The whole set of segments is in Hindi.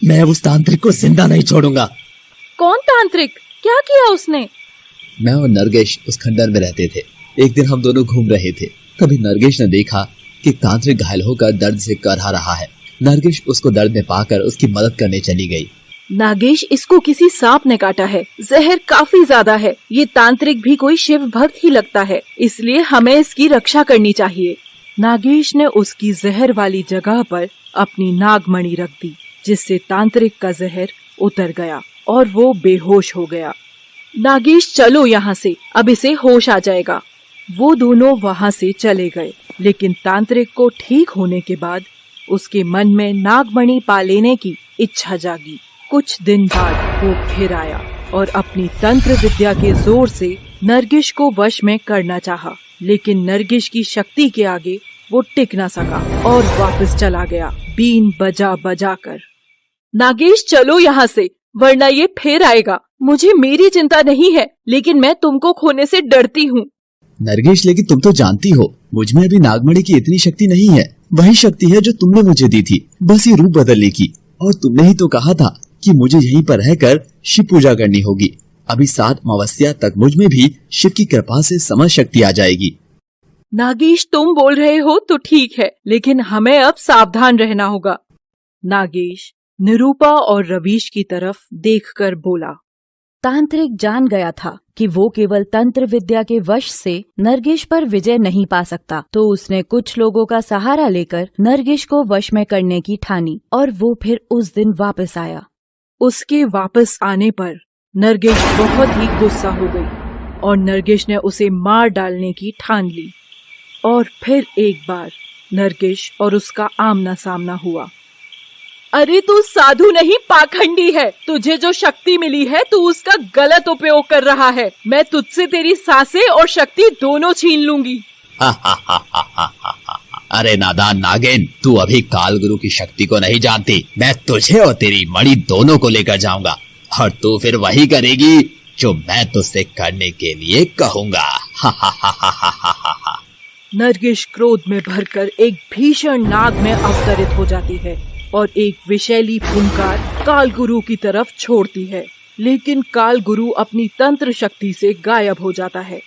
मैं उस तांत्रिक को जिंदा नहीं छोड़ूंगा। कौन तांत्रिक? क्या किया उसने? मैं और नरगिस उस खंडर में रहते थे। एक दिन हम दोनों घूम रहे थे, तभी नरगिस ने देखा कि तांत्रिक घायल होकर दर्द से करहा रहा है। नरगिस उसको दर्द में पाकर उसकी मदद करने चली गई। नागेश, इसको किसी सांप ने काटा है। जहर काफी ज्यादा है। ये तांत्रिक भी कोई शिव भक्त ही लगता है, इसलिए हमें इसकी रक्षा करनी चाहिए। नागेश ने उसकी जहर वाली जगह पर अपनी नागमणि रख दी, जिससे तांत्रिक का जहर उतर गया और वो बेहोश हो गया। नागेश, चलो यहाँ से, अब इसे होश आ जाएगा। वो दोनों वहाँ से चले गए, लेकिन तांत्रिक को ठीक होने के बाद उसके मन में नागमणि पा लेने की इच्छा जागी। कुछ दिन बाद वो फिर आया और अपनी तंत्र विद्या के जोर से नरगिस को वश में करना चाहा, लेकिन नरगिस की शक्ति के आगे वो टिक ना सका और वापस चला गया, बीन बजा बजा कर। नागेश, चलो यहाँ से, वरना ये फिर आएगा। मुझे मेरी चिंता नहीं है, लेकिन मैं तुमको खोने से डरती हूँ। नरगिस, लेकिन तुम तो जानती हो मुझ में अभी नागमणि की इतनी शक्ति नहीं है। वही शक्ति है जो तुमने मुझे दी थी, बस ये रूप बदलने की। और तुमने ही तो कहा था कि मुझे यहीं पर रहकर शिव पूजा करनी होगी। अभी 7 अमावस्या तक मुझ में भी शिव की कृपा से समझ शक्ति आ जाएगी। नागेश, तुम बोल रहे हो तो ठीक है, लेकिन हमें अब सावधान रहना होगा। नागेश निरूपा और रवीश की तरफ देखकर बोला। तांत्रिक जान गया था कि वो केवल तंत्र विद्या के वश से नरगिस पर विजय नहीं पा सकता, तो उसने कुछ लोगों का सहारा लेकर नरगिस को वश में करने की ठानी और वो फिर उस दिन वापस आया। उसके वापस आने पर नरगिस बहुत ही गुस्सा हो गई और नरगिस ने उसे मार डालने की ठान ली। और फिर एक बार नरगिस और उसका आमना सामना हुआ। अरे तू साधु नहीं, पाखंडी है। तुझे जो शक्ति मिली है तू उसका गलत उपयोग कर रहा है। मैं तुझसे तेरी सांसें और शक्ति दोनों छीन लूंगी। अरे नादान नागिन, तू अभी काल गुरु की शक्ति को नहीं जानती। मैं तुझे और तेरी मणि दोनों को लेकर जाऊंगा और तू फिर वही करेगी जो मैं तुझसे करने के लिए कहूँगा। नरगिस क्रोध में भरकर एक भीषण नाग में अवतरित हो जाती है और एक विषैली फुंकार कालगुरु की तरफ छोड़ती है, लेकिन कालगुरु अपनी तंत्र शक्ति से गायब हो जाता है।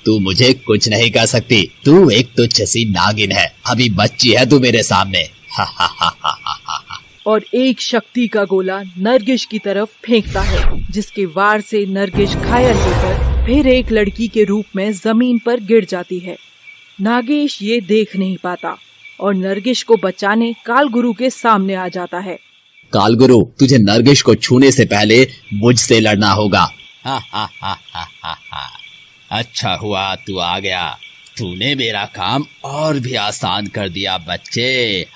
तू मुझे कुछ नहीं कर सकती। तू एक तुच्छ सी नागिन है, अभी बच्ची है तू मेरे सामने। और एक शक्ति का गोला नरगिस की तरफ फेंकता है, जिसके वार से नरगिस घायल होकर फिर एक लड़की के रूप में जमीन पर गिर जाती है। नागेश ये देख नहीं पाता और नरगिस को बचाने कालगुरु के सामने आ जाता है। कालगुरु, तुझे नरगिस को छूने से पहले मुझसे लड़ना होगा। अच्छा हुआ तू आ गया, तूने मेरा काम और भी आसान कर दिया बच्चे।